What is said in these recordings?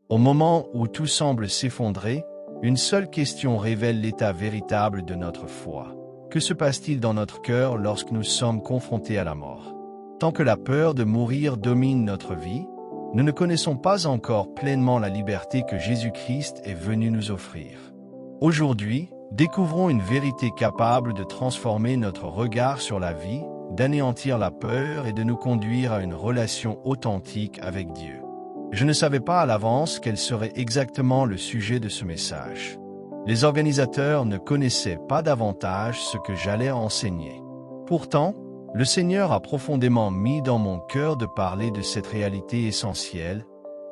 Au moment où tout semble s'effondrer, une seule question révèle l'état véritable de notre foi. Que se passe-t-il dans notre cœur lorsque nous sommes confrontés à la mort? Tant que la peur de mourir domine notre vie, nous ne connaissons pas encore pleinement la liberté que Jésus-Christ est venu nous offrir. Aujourd'hui, découvrons une vérité capable de transformer notre regard sur la vie, d'anéantir la peur et de nous conduire à une relation authentique avec Dieu. Je ne savais pas à l'avance quel serait exactement le sujet de ce message. Les organisateurs ne connaissaient pas davantage ce que j'allais enseigner. Pourtant, le Seigneur a profondément mis dans mon cœur de parler de cette réalité essentielle,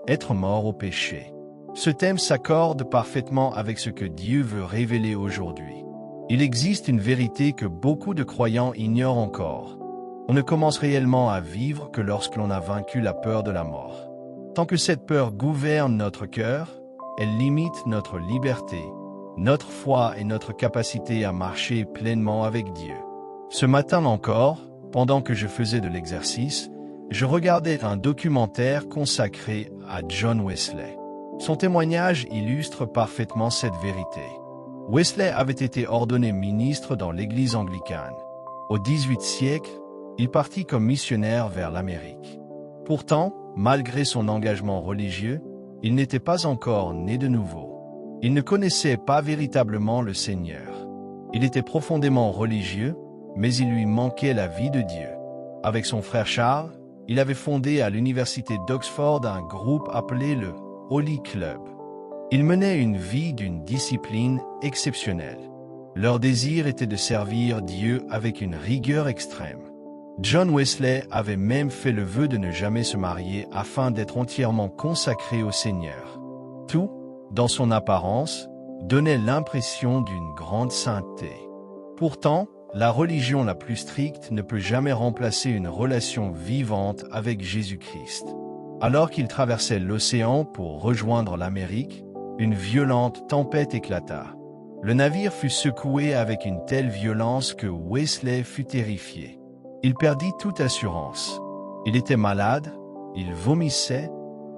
être mort au péché. Ce thème s'accorde parfaitement avec ce que Dieu veut révéler aujourd'hui. Il existe une vérité que beaucoup de croyants ignorent encore. On ne commence réellement à vivre que lorsque l'on a vaincu la peur de la mort. Tant que cette peur gouverne notre cœur, elle limite notre liberté, notre foi et notre capacité à marcher pleinement avec Dieu. Ce matin encore, pendant que je faisais de l'exercice, je regardais un documentaire consacré à John Wesley. Son témoignage illustre parfaitement cette vérité. Wesley avait été ordonné ministre dans l'Église anglicane. Au XVIIIe siècle, il partit comme missionnaire vers l'Amérique. Pourtant, malgré son engagement religieux, il n'était pas encore né de nouveau. Il ne connaissait pas véritablement le Seigneur. Il était profondément religieux, mais il lui manquait la vie de Dieu. Avec son frère Charles, il avait fondé à l'université d'Oxford un groupe appelé le Holy Club. Ils menaient une vie d'une discipline exceptionnelle. Leur désir était de servir Dieu avec une rigueur extrême. John Wesley avait même fait le vœu de ne jamais se marier afin d'être entièrement consacré au Seigneur. Tout, dans son apparence, donnait l'impression d'une grande sainteté. Pourtant, la religion la plus stricte ne peut jamais remplacer une relation vivante avec Jésus-Christ. Alors qu'il traversait l'océan pour rejoindre l'Amérique, une violente tempête éclata. Le navire fut secoué avec une telle violence que Wesley fut terrifié. Il perdit toute assurance. Il était malade, il vomissait,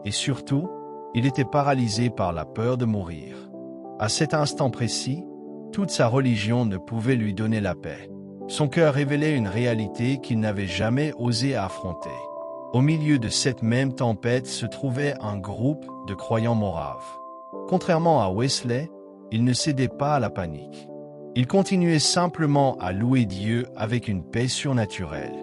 et surtout, il était paralysé par la peur de mourir. À cet instant précis, toute sa religion ne pouvait lui donner la paix. Son cœur révélait une réalité qu'il n'avait jamais osé affronter. Au milieu de cette même tempête se trouvait un groupe de croyants moraves. Contrairement à Wesley, ils ne cédaient pas à la panique. Ils continuaient simplement à louer Dieu avec une paix surnaturelle.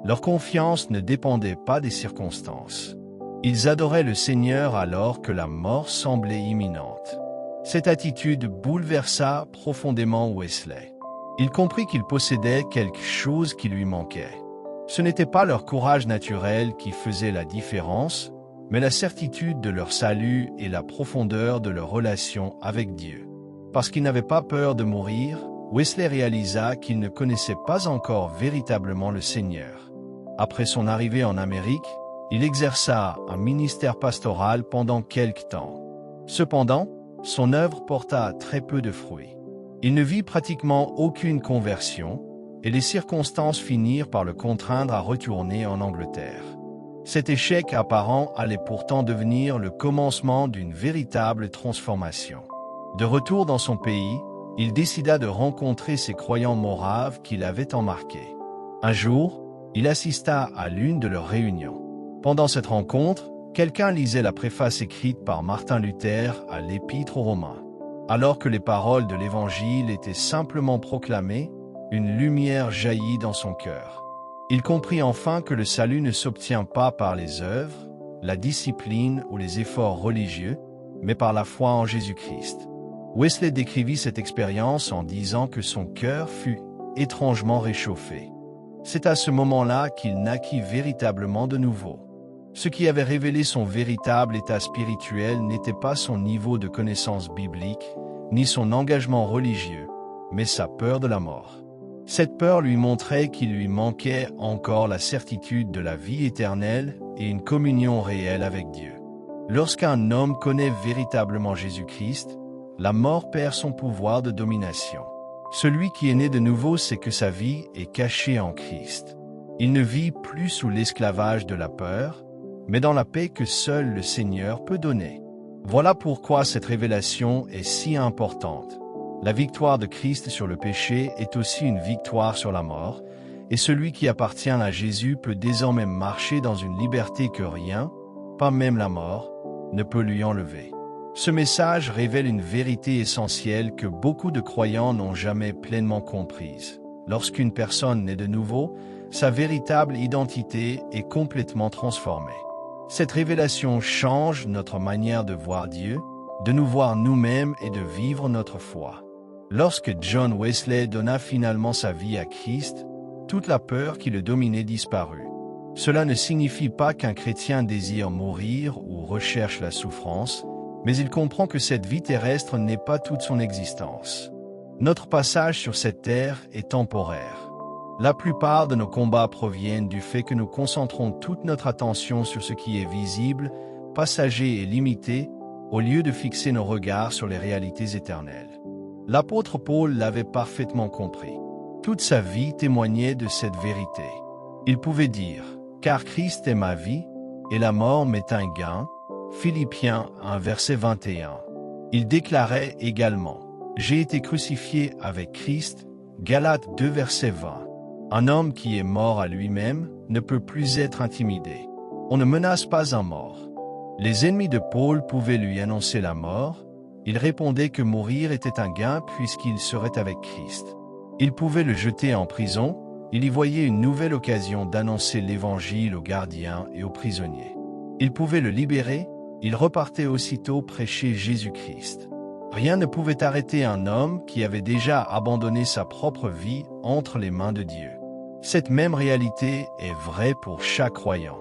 Leur confiance ne dépendait pas des circonstances. Ils adoraient le Seigneur alors que la mort semblait imminente. Cette attitude bouleversa profondément Wesley. Il comprit qu'il possédait quelque chose qui lui manquait. Ce n'était pas leur courage naturel qui faisait la différence, mais la certitude de leur salut et la profondeur de leur relation avec Dieu. Parce qu'il n'avait pas peur de mourir, Wesley réalisa qu'il ne connaissait pas encore véritablement le Seigneur. Après son arrivée en Amérique, il exerça un ministère pastoral pendant quelque temps. Cependant, son œuvre porta très peu de fruits. Il ne vit pratiquement aucune conversion, et les circonstances finirent par le contraindre à retourner en Angleterre. Cet échec apparent allait pourtant devenir le commencement d'une véritable transformation. De retour dans son pays, il décida de rencontrer ses croyants moraves qui l'avaient embarqué. Un jour, il assista à l'une de leurs réunions. Pendant cette rencontre, quelqu'un lisait la préface écrite par Martin Luther à l'Épître aux Romains. Alors que les paroles de l'Évangile étaient simplement proclamées, une lumière jaillit dans son cœur. Il comprit enfin que le salut ne s'obtient pas par les œuvres, la discipline ou les efforts religieux, mais par la foi en Jésus-Christ. Wesley décrivit cette expérience en disant que son cœur fut étrangement réchauffé. C'est à ce moment-là qu'il naquit véritablement de nouveau. Ce qui avait révélé son véritable état spirituel n'était pas son niveau de connaissance biblique, ni son engagement religieux, mais sa peur de la mort. Cette peur lui montrait qu'il lui manquait encore la certitude de la vie éternelle et une communion réelle avec Dieu. Lorsqu'un homme connaît véritablement Jésus-Christ, la mort perd son pouvoir de domination. Celui qui est né de nouveau sait que sa vie est cachée en Christ. Il ne vit plus sous l'esclavage de la peur, mais dans la paix que seul le Seigneur peut donner. Voilà pourquoi cette révélation est si importante. La victoire de Christ sur le péché est aussi une victoire sur la mort, et celui qui appartient à Jésus peut désormais marcher dans une liberté que rien, pas même la mort, ne peut lui enlever. Ce message révèle une vérité essentielle que beaucoup de croyants n'ont jamais pleinement comprise. Lorsqu'une personne naît de nouveau, sa véritable identité est complètement transformée. Cette révélation change notre manière de voir Dieu, de nous voir nous-mêmes et de vivre notre foi. Lorsque John Wesley donna finalement sa vie à Christ, toute la peur qui le dominait disparut. Cela ne signifie pas qu'un chrétien désire mourir ou recherche la souffrance, mais il comprend que cette vie terrestre n'est pas toute son existence. Notre passage sur cette terre est temporaire. La plupart de nos combats proviennent du fait que nous concentrons toute notre attention sur ce qui est visible, passager et limité, au lieu de fixer nos regards sur les réalités éternelles. L'apôtre Paul l'avait parfaitement compris. Toute sa vie témoignait de cette vérité. Il pouvait dire « Car Christ est ma vie, et la mort m'est un gain » Philippiens 1 verset 21. Il déclarait également « J'ai été crucifié avec Christ » Galates 2 verset 20. Un homme qui est mort à lui-même ne peut plus être intimidé. On ne menace pas un mort. Les ennemis de Paul pouvaient lui annoncer la mort. Il répondait que mourir était un gain puisqu'il serait avec Christ. Il pouvait le jeter en prison. Il y voyait une nouvelle occasion d'annoncer l'Évangile aux gardiens et aux prisonniers. Il pouvait le libérer. Il repartait aussitôt prêcher Jésus-Christ. Rien ne pouvait arrêter un homme qui avait déjà abandonné sa propre vie entre les mains de Dieu. Cette même réalité est vraie pour chaque croyant.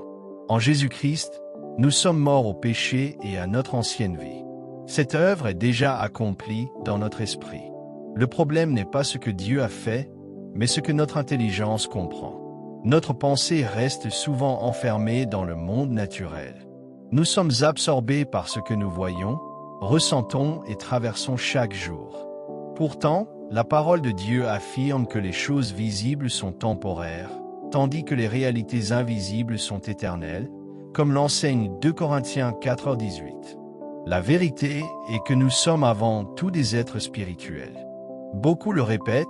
En Jésus-Christ, nous sommes morts au péché et à notre ancienne vie. Cette œuvre est déjà accomplie dans notre esprit. Le problème n'est pas ce que Dieu a fait, mais ce que notre intelligence comprend. Notre pensée reste souvent enfermée dans le monde naturel. Nous sommes absorbés par ce que nous voyons, ressentons et traversons chaque jour. Pourtant, la parole de Dieu affirme que les choses visibles sont temporaires, tandis que les réalités invisibles sont éternelles, comme l'enseigne 2 Corinthiens 4:18. La vérité est que nous sommes avant tout des êtres spirituels. Beaucoup le répètent,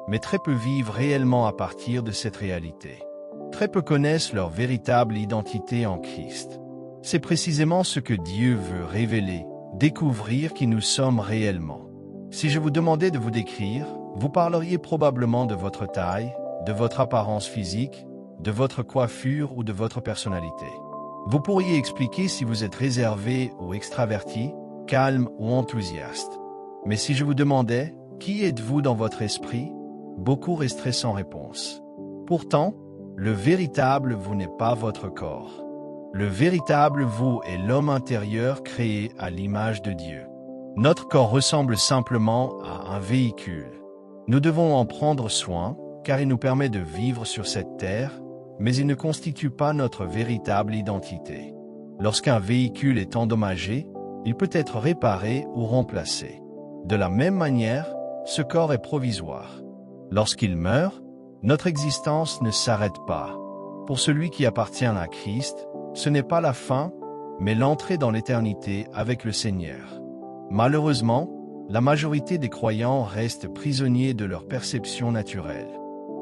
mais très peu vivent réellement à partir de cette réalité. Très peu connaissent leur véritable identité en Christ. C'est précisément ce que Dieu veut révéler, découvrir qui nous sommes réellement. Si je vous demandais de vous décrire, vous parleriez probablement de votre taille, de votre apparence physique, de votre coiffure ou de votre personnalité. Vous pourriez expliquer si vous êtes réservé ou extraverti, calme ou enthousiaste. Mais si je vous demandais « Qui êtes-vous dans votre esprit ?», beaucoup resteraient sans réponse. Pourtant, le véritable vous n'est pas votre corps. Le véritable vous est l'homme intérieur créé à l'image de Dieu. Notre corps ressemble simplement à un véhicule. Nous devons en prendre soin, car il nous permet de vivre sur cette terre, mais il ne constitue pas notre véritable identité. Lorsqu'un véhicule est endommagé, il peut être réparé ou remplacé. De la même manière, ce corps est provisoire. Lorsqu'il meurt, notre existence ne s'arrête pas. Pour celui qui appartient à Christ, ce n'est pas la fin, mais l'entrée dans l'éternité avec le Seigneur. Malheureusement, la majorité des croyants restent prisonniers de leur perception naturelle.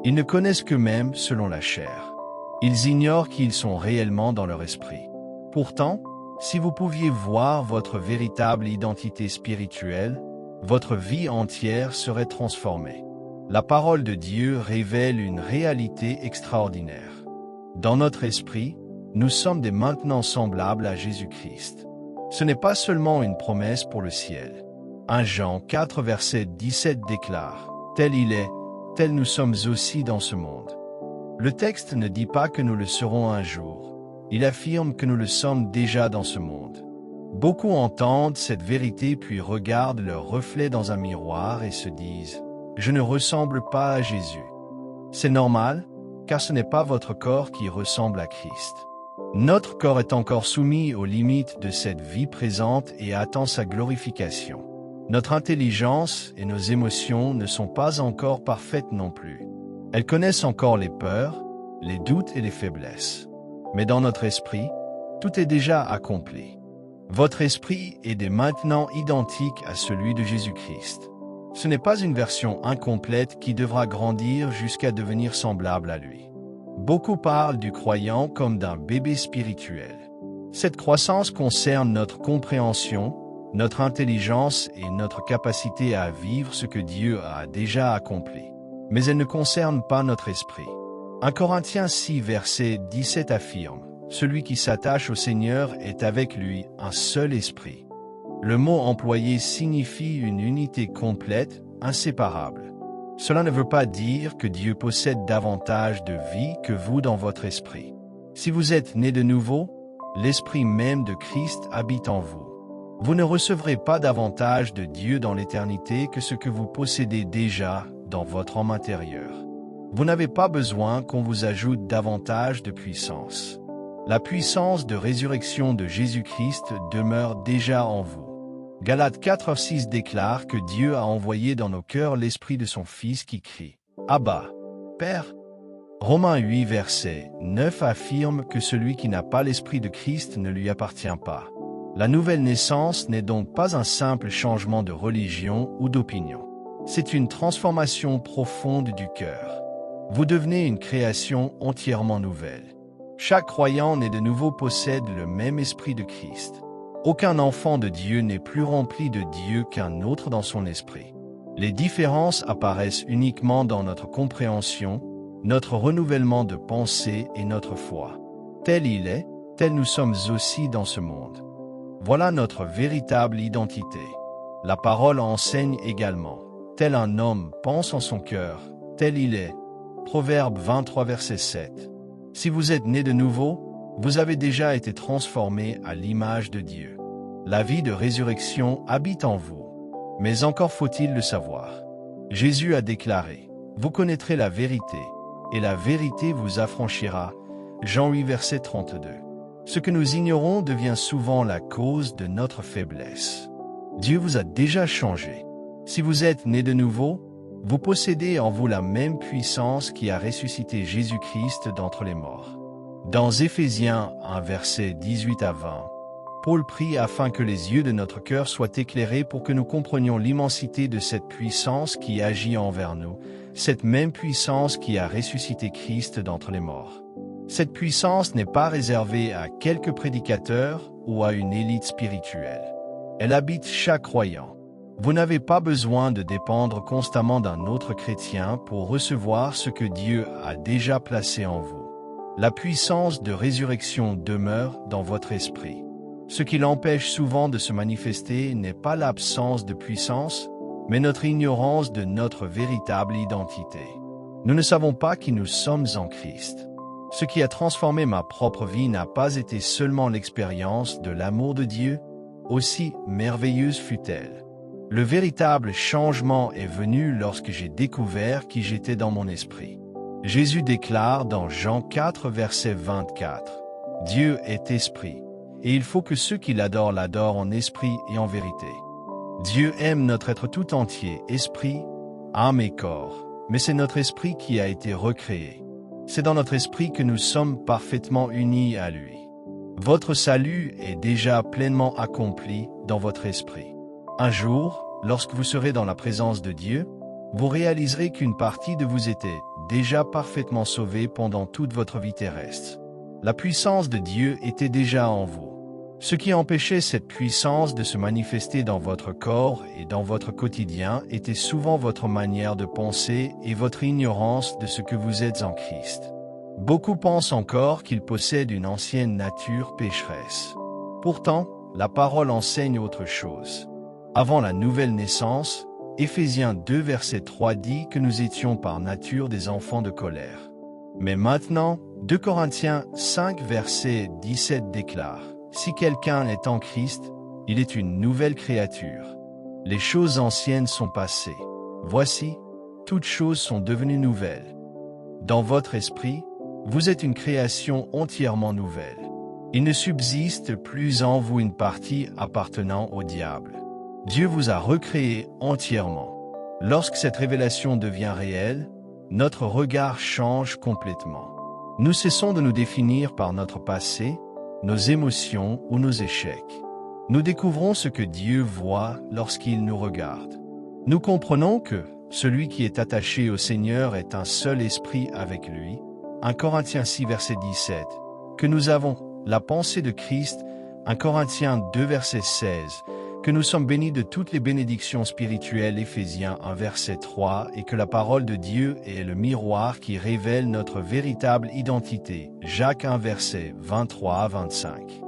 Ils ne connaissent qu'eux-mêmes selon la chair. Ils ignorent qui ils sont réellement dans leur esprit. Pourtant, si vous pouviez voir votre véritable identité spirituelle, votre vie entière serait transformée. La parole de Dieu révèle une réalité extraordinaire. Dans notre esprit, nous sommes dès maintenant semblables à Jésus-Christ. Ce n'est pas seulement une promesse pour le ciel. 1 Jean 4 verset 17 déclare « Tel il est, tel nous sommes aussi dans ce monde ». Le texte ne dit pas que nous le serons un jour. Il affirme que nous le sommes déjà dans ce monde. Beaucoup entendent cette vérité puis regardent leur reflet dans un miroir et se disent « Je ne ressemble pas à Jésus ». C'est normal, car ce n'est pas votre corps qui ressemble à Christ. Notre corps est encore soumis aux limites de cette vie présente et attend sa glorification. Notre intelligence et nos émotions ne sont pas encore parfaites non plus. Elles connaissent encore les peurs, les doutes et les faiblesses. Mais dans notre esprit, tout est déjà accompli. Votre esprit est dès maintenant identique à celui de Jésus-Christ. Ce n'est pas une version incomplète qui devra grandir jusqu'à devenir semblable à lui. Beaucoup parlent du croyant comme d'un bébé spirituel. Cette croissance concerne notre compréhension, notre intelligence et notre capacité à vivre ce que Dieu a déjà accompli. Mais elle ne concerne pas notre esprit. 1 Corinthiens 6, verset 17 affirme « Celui qui s'attache au Seigneur est avec lui un seul esprit ». Le mot employé signifie une unité complète, inséparable. Cela ne veut pas dire que Dieu possède davantage de vie que vous dans votre esprit. Si vous êtes né de nouveau, l'esprit même de Christ habite en vous. Vous ne recevrez pas davantage de Dieu dans l'éternité que ce que vous possédez déjà dans votre homme intérieur. Vous n'avez pas besoin qu'on vous ajoute davantage de puissance. La puissance de résurrection de Jésus-Christ demeure déjà en vous. Galates 4:6 déclare que Dieu a envoyé dans nos cœurs l'esprit de son Fils qui crie « Abba, Père ». Romains 8 verset 9 affirme que celui qui n'a pas l'esprit de Christ ne lui appartient pas. La nouvelle naissance n'est donc pas un simple changement de religion ou d'opinion. C'est une transformation profonde du cœur. Vous devenez une création entièrement nouvelle. Chaque croyant né de nouveau possède le même esprit de Christ. Aucun enfant de Dieu n'est plus rempli de Dieu qu'un autre dans son esprit. Les différences apparaissent uniquement dans notre compréhension, notre renouvellement de pensée et notre foi. Tel il est, tel nous sommes aussi dans ce monde. Voilà notre véritable identité. La parole enseigne également. Tel un homme pense en son cœur, tel il est. Proverbe 23 verset 7. Si vous êtes né de nouveau, vous avez déjà été transformé à l'image de Dieu. La vie de résurrection habite en vous. Mais encore faut-il le savoir. Jésus a déclaré « Vous connaîtrez la vérité, et la vérité vous affranchira » Jean 8 verset 32. Ce que nous ignorons devient souvent la cause de notre faiblesse. Dieu vous a déjà changé. Si vous êtes né de nouveau, vous possédez en vous la même puissance qui a ressuscité Jésus-Christ d'entre les morts. Dans Éphésiens 1 verset 18 à 20, Paul prie afin que les yeux de notre cœur soient éclairés pour que nous comprenions l'immensité de cette puissance qui agit envers nous, cette même puissance qui a ressuscité Christ d'entre les morts. Cette puissance n'est pas réservée à quelques prédicateurs ou à une élite spirituelle. Elle habite chaque croyant. Vous n'avez pas besoin de dépendre constamment d'un autre chrétien pour recevoir ce que Dieu a déjà placé en vous. La puissance de résurrection demeure dans votre esprit. Ce qui l'empêche souvent de se manifester n'est pas l'absence de puissance, mais notre ignorance de notre véritable identité. Nous ne savons pas qui nous sommes en Christ. Ce qui a transformé ma propre vie n'a pas été seulement l'expérience de l'amour de Dieu, aussi merveilleuse fut-elle. Le véritable changement est venu lorsque j'ai découvert qui j'étais dans mon esprit. Jésus déclare dans Jean 4 verset 24, « Dieu est esprit, et il faut que ceux qui l'adorent l'adorent en esprit et en vérité. » Dieu aime notre être tout entier, esprit, âme et corps, mais c'est notre esprit qui a été recréé. C'est dans notre esprit que nous sommes parfaitement unis à lui. Votre salut est déjà pleinement accompli dans votre esprit. Un jour, lorsque vous serez dans la présence de Dieu, vous réaliserez qu'une partie de vous était déjà parfaitement sauvée pendant toute votre vie terrestre. La puissance de Dieu était déjà en vous. Ce qui empêchait cette puissance de se manifester dans votre corps et dans votre quotidien était souvent votre manière de penser et votre ignorance de ce que vous êtes en Christ. Beaucoup pensent encore qu'ils possèdent une ancienne nature pécheresse. Pourtant, la parole enseigne autre chose. Avant la nouvelle naissance, Éphésiens 2 verset 3 dit que nous étions par nature des enfants de colère. Mais maintenant, 2 Corinthiens 5 verset 17 déclare « Si quelqu'un est en Christ, il est une nouvelle créature. Les choses anciennes sont passées. Voici, toutes choses sont devenues nouvelles. » Dans votre esprit, vous êtes une création entièrement nouvelle. Il ne subsiste plus en vous une partie appartenant au diable. Dieu vous a recréé entièrement. Lorsque cette révélation devient réelle, notre regard change complètement. Nous cessons de nous définir par notre passé, nos émotions ou nos échecs. Nous découvrons ce que Dieu voit lorsqu'il nous regarde. Nous comprenons que celui qui est attaché au Seigneur est un seul esprit avec lui. 1 Corinthiens 6 verset 17. Que nous avons la pensée de Christ. 1 Corinthiens 2 verset 16. Que nous sommes bénis de toutes les bénédictions spirituelles. Éphésiens 1 verset 3. Et que la parole de Dieu est le miroir qui révèle notre véritable identité. Jacques 1 verset 23 à 25.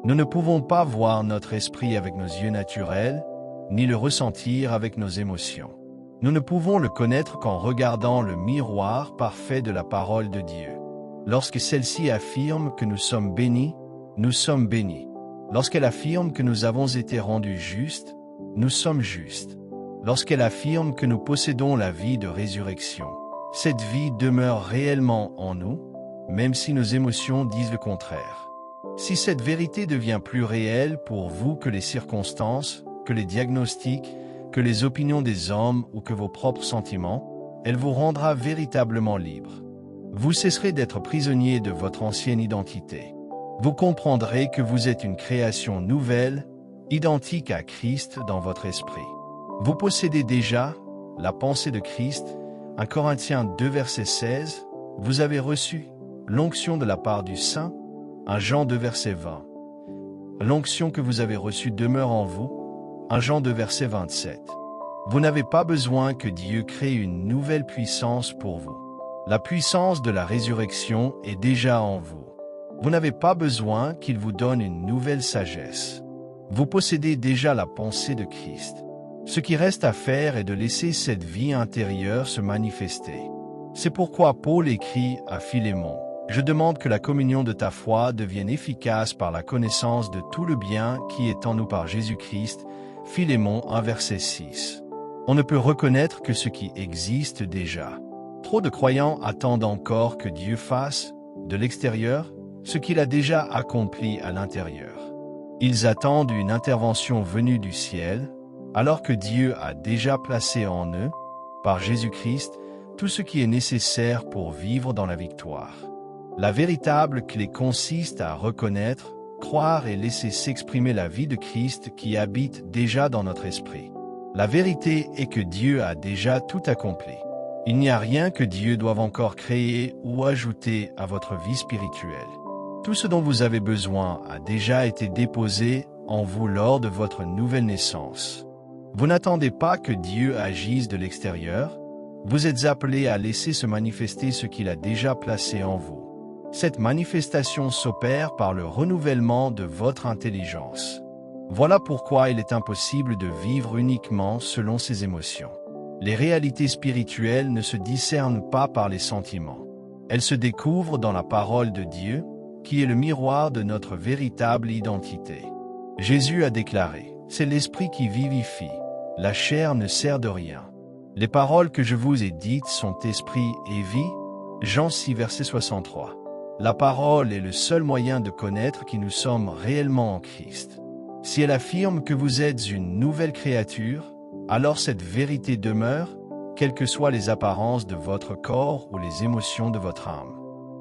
Nous ne pouvons pas voir notre esprit avec nos yeux naturels, ni le ressentir avec nos émotions. Nous ne pouvons le connaître qu'en regardant le miroir parfait de la parole de Dieu. Lorsque celle-ci affirme que nous sommes bénis, nous sommes bénis. Lorsqu'elle affirme que nous avons été rendus justes, nous sommes justes. Lorsqu'elle affirme que nous possédons la vie de résurrection, cette vie demeure réellement en nous, même si nos émotions disent le contraire. Si cette vérité devient plus réelle pour vous que les circonstances, que les diagnostics, que les opinions des hommes ou que vos propres sentiments, elle vous rendra véritablement libre. Vous cesserez d'être prisonnier de votre ancienne identité. Vous comprendrez que vous êtes une création nouvelle, identique à Christ dans votre esprit. Vous possédez déjà la pensée de Christ. 1 Corinthiens 2 verset 16. Vous avez reçu l'onction de la part du Saint. 1 Jean 2 verset 20. L'onction que vous avez reçue demeure en vous. 1 Jean 2 verset 27. Vous n'avez pas besoin que Dieu crée une nouvelle puissance pour vous. La puissance de la résurrection est déjà en vous. Vous n'avez pas besoin qu'il vous donne une nouvelle sagesse. Vous possédez déjà la pensée de Christ. Ce qui reste à faire est de laisser cette vie intérieure se manifester. C'est pourquoi Paul écrit à Philémon: « Je demande que la communion de ta foi devienne efficace par la connaissance de tout le bien qui est en nous par Jésus-Christ. » Philémon 1 verset 6. On ne peut reconnaître que ce qui existe déjà. Trop de croyants attendent encore que Dieu fasse, de l'extérieur, ce qu'il a déjà accompli à l'intérieur. Ils attendent une intervention venue du ciel, alors que Dieu a déjà placé en eux, par Jésus-Christ, tout ce qui est nécessaire pour vivre dans la victoire. La véritable clé consiste à reconnaître, croire et laisser s'exprimer la vie de Christ qui habite déjà dans notre esprit. La vérité est que Dieu a déjà tout accompli. Il n'y a rien que Dieu doive encore créer ou ajouter à votre vie spirituelle. Tout ce dont vous avez besoin a déjà été déposé en vous lors de votre nouvelle naissance. Vous n'attendez pas que Dieu agisse de l'extérieur, vous êtes appelés à laisser se manifester ce qu'il a déjà placé en vous. Cette manifestation s'opère par le renouvellement de votre intelligence. Voilà pourquoi il est impossible de vivre uniquement selon ses émotions. Les réalités spirituelles ne se discernent pas par les sentiments. Elles se découvrent dans la parole de Dieu, qui est le miroir de notre véritable identité. Jésus a déclaré: « C'est l'esprit qui vivifie, la chair ne sert de rien. Les paroles que je vous ai dites sont esprit et vie. » Jean 6 verset 63. La parole est le seul moyen de connaître qui nous sommes réellement en Christ. Si elle affirme que vous êtes une nouvelle créature, alors cette vérité demeure, quelles que soient les apparences de votre corps ou les émotions de votre âme.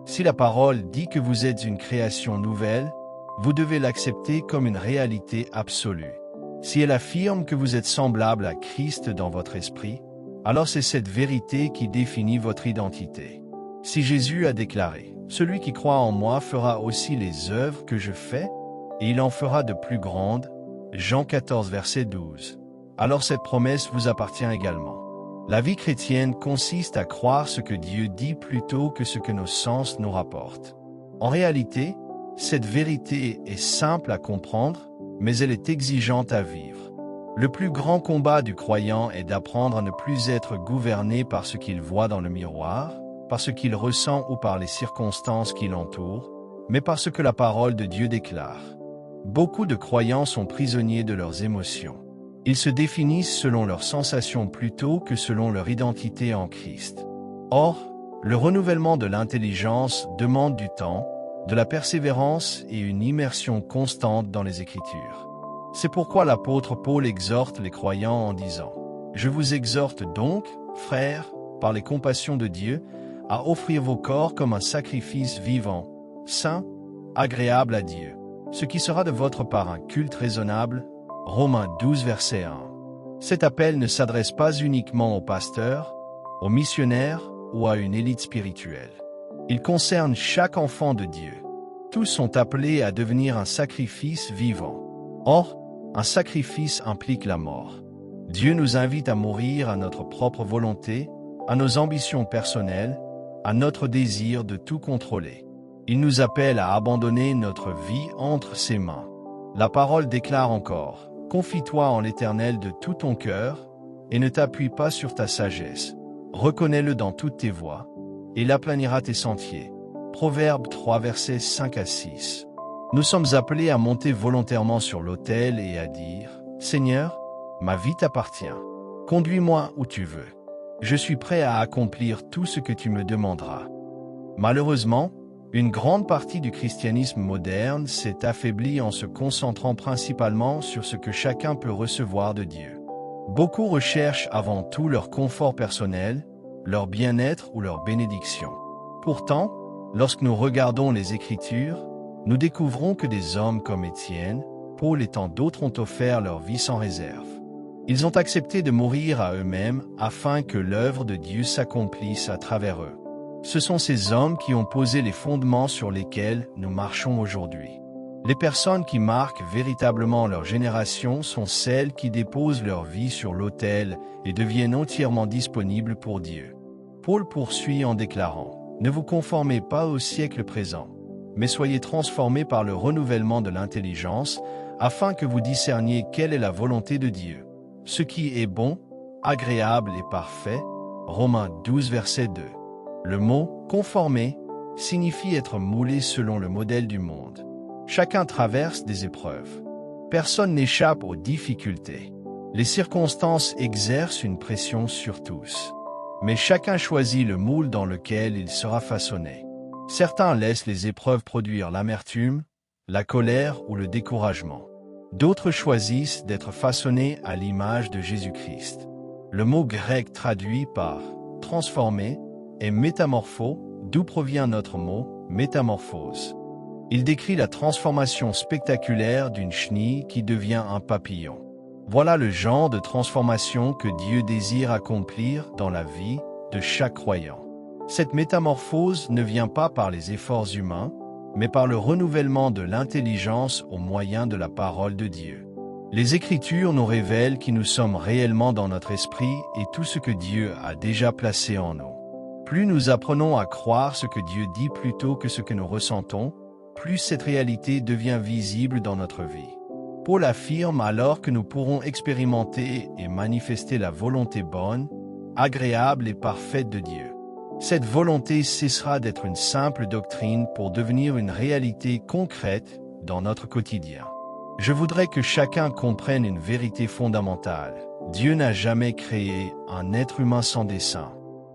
Si la parole dit que vous êtes une création nouvelle, vous devez l'accepter comme une réalité absolue. Si elle affirme que vous êtes semblable à Christ dans votre esprit, alors c'est cette vérité qui définit votre identité. Si Jésus a déclaré: « Celui qui croit en moi fera aussi les œuvres que je fais, et il en fera de plus grandes. » Jean 14 verset 12. Alors cette promesse vous appartient également. La vie chrétienne consiste à croire ce que Dieu dit plutôt que ce que nos sens nous rapportent. En réalité, cette vérité est simple à comprendre, mais elle est exigeante à vivre. Le plus grand combat du croyant est d'apprendre à ne plus être gouverné par ce qu'il voit dans le miroir, par ce qu'il ressent ou par les circonstances qui l'entourent, mais par ce que la parole de Dieu déclare. Beaucoup de croyants sont prisonniers de leurs émotions. Ils se définissent selon leurs sensations plutôt que selon leur identité en Christ. Or, le renouvellement de l'intelligence demande du temps, de la persévérance et une immersion constante dans les Écritures. C'est pourquoi l'apôtre Paul exhorte les croyants en disant: « Je vous exhorte donc, frères, par les compassions de Dieu, à offrir vos corps comme un sacrifice vivant, saint, agréable à Dieu. ce qui sera de votre part un culte raisonnable. Romains 12, verset 1. Cet appel ne s'adresse pas uniquement aux pasteurs, aux missionnaires ou à une élite spirituelle. Il concerne chaque enfant de Dieu. Tous sont appelés à devenir un sacrifice vivant. Or, un sacrifice implique la mort. Dieu nous invite à mourir à notre propre volonté, à nos ambitions personnelles, à notre désir de tout contrôler. Il nous appelle à abandonner notre vie entre ses mains. La parole déclare encore: « Confie-toi en l'Éternel de tout ton cœur, et ne t'appuie pas sur ta sagesse. Reconnais-le dans toutes tes voies, et il aplanira tes sentiers. » Proverbe 3, versets 5 à 6. Nous sommes appelés à monter volontairement sur l'autel et à dire: « Seigneur, ma vie t'appartient. Conduis-moi où tu veux. Je suis prêt à accomplir tout ce que tu me demanderas. » Malheureusement, une grande partie du christianisme moderne s'est affaiblie en se concentrant principalement sur ce que chacun peut recevoir de Dieu. Beaucoup recherchent avant tout leur confort personnel, leur bien-être ou leur bénédiction. Pourtant, lorsque nous regardons les Écritures, nous découvrons que des hommes comme Étienne, Paul et tant d'autres ont offert leur vie sans réserve. Ils ont accepté de mourir à eux-mêmes afin que l'œuvre de Dieu s'accomplisse à travers eux. Ce sont ces hommes qui ont posé les fondements sur lesquels nous marchons aujourd'hui. Les personnes qui marquent véritablement leur génération sont celles qui déposent leur vie sur l'autel et deviennent entièrement disponibles pour Dieu. Paul poursuit en déclarant: « Ne vous conformez pas au siècle présent, mais soyez transformés par le renouvellement de l'intelligence, afin que vous discerniez quelle est la volonté de Dieu, ce qui est bon, agréable et parfait. » Romains 12, verset 2. Le mot « conformer » signifie être moulé selon le modèle du monde. Chacun traverse des épreuves. Personne n'échappe aux difficultés. Les circonstances exercent une pression sur tous. Mais chacun choisit le moule dans lequel il sera façonné. Certains laissent les épreuves produire l'amertume, la colère ou le découragement. D'autres choisissent d'être façonnés à l'image de Jésus-Christ. Le mot grec traduit par « transformer » est métamorpho, d'où provient notre mot « métamorphose ». Il décrit la transformation spectaculaire d'une chenille qui devient un papillon. Voilà le genre de transformation que Dieu désire accomplir dans la vie de chaque croyant. Cette métamorphose ne vient pas par les efforts humains, mais par le renouvellement de l'intelligence au moyen de la parole de Dieu. Les Écritures nous révèlent qui nous sommes réellement dans notre esprit et tout ce que Dieu a déjà placé en nous. Plus nous apprenons à croire ce que Dieu dit plutôt que ce que nous ressentons, plus cette réalité devient visible dans notre vie. Paul affirme alors que nous pourrons expérimenter et manifester la volonté bonne, agréable et parfaite de Dieu. Cette volonté cessera d'être une simple doctrine pour devenir une réalité concrète dans notre quotidien. Je voudrais que chacun comprenne une vérité fondamentale. Dieu n'a jamais créé un être humain sans dessein.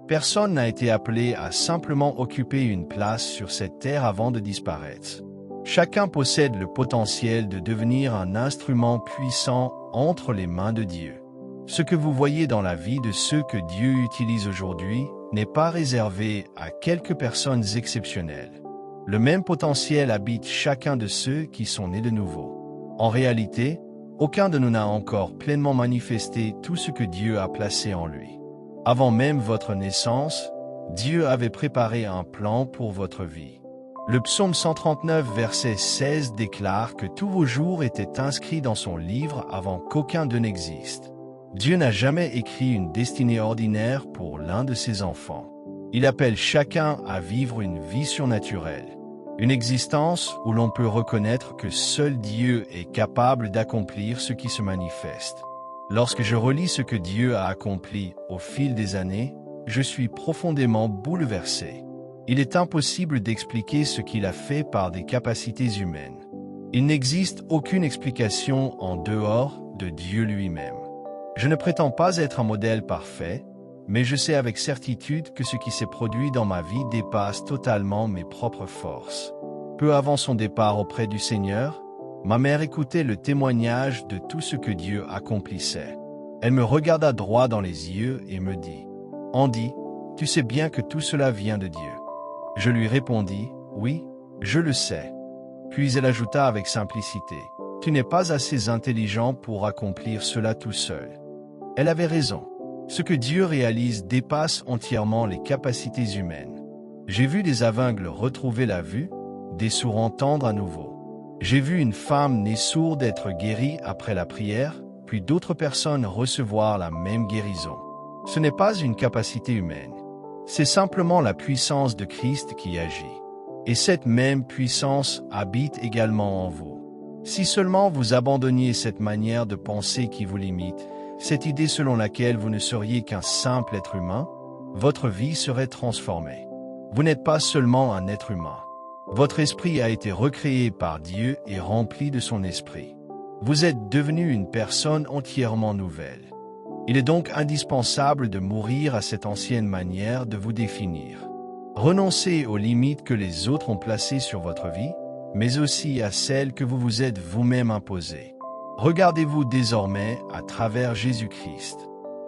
Personne n'a été appelé à simplement occuper une place sur cette terre avant de disparaître. Chacun possède le potentiel de devenir un instrument puissant entre les mains de Dieu. Ce que vous voyez dans la vie de ceux que Dieu utilise aujourd'hui n'est pas réservé à quelques personnes exceptionnelles. Le même potentiel habite chacun de ceux qui sont nés de nouveau. En réalité, aucun de nous n'a encore pleinement manifesté tout ce que Dieu a placé en lui. Avant même votre naissance, Dieu avait préparé un plan pour votre vie. Le psaume 139, verset 16 déclare que tous vos jours étaient inscrits dans son livre avant qu'aucun d'eux n'existe. Dieu n'a jamais écrit une destinée ordinaire pour l'un de ses enfants. Il appelle chacun à vivre une vie surnaturelle, une existence où l'on peut reconnaître que seul Dieu est capable d'accomplir ce qui se manifeste. Lorsque je relis ce que Dieu a accompli au fil des années, je suis profondément bouleversé. Il est impossible d'expliquer ce qu'il a fait par des capacités humaines. Il n'existe aucune explication en dehors de Dieu lui-même. Je ne prétends pas être un modèle parfait, mais je sais avec certitude que ce qui s'est produit dans ma vie dépasse totalement mes propres forces. Peu avant son départ auprès du Seigneur, ma mère écoutait le témoignage de tout ce que Dieu accomplissait. Elle me regarda droit dans les yeux et me dit « Andy, tu sais bien que tout cela vient de Dieu. » Je lui répondis « Oui, je le sais. » Puis elle ajouta avec simplicité, « Tu n'es pas assez intelligent pour accomplir cela tout seul. » Elle avait raison. Ce que Dieu réalise dépasse entièrement les capacités humaines. J'ai vu des aveugles retrouver la vue, des sourds entendre à nouveau. J'ai vu une femme née sourde être guérie après la prière, puis d'autres personnes recevoir la même guérison. Ce n'est pas une capacité humaine. C'est simplement la puissance de Christ qui agit. Et cette même puissance habite également en vous. Si seulement vous abandonniez cette manière de penser qui vous limite, cette idée selon laquelle vous ne seriez qu'un simple être humain, votre vie serait transformée. Vous n'êtes pas seulement un être humain. Votre esprit a été recréé par Dieu et rempli de son esprit. Vous êtes devenu une personne entièrement nouvelle. Il est donc indispensable de mourir à cette ancienne manière de vous définir. Renoncez aux limites que les autres ont placées sur votre vie, mais aussi à celles que vous vous êtes vous-même imposées. Regardez-vous désormais à travers Jésus-Christ.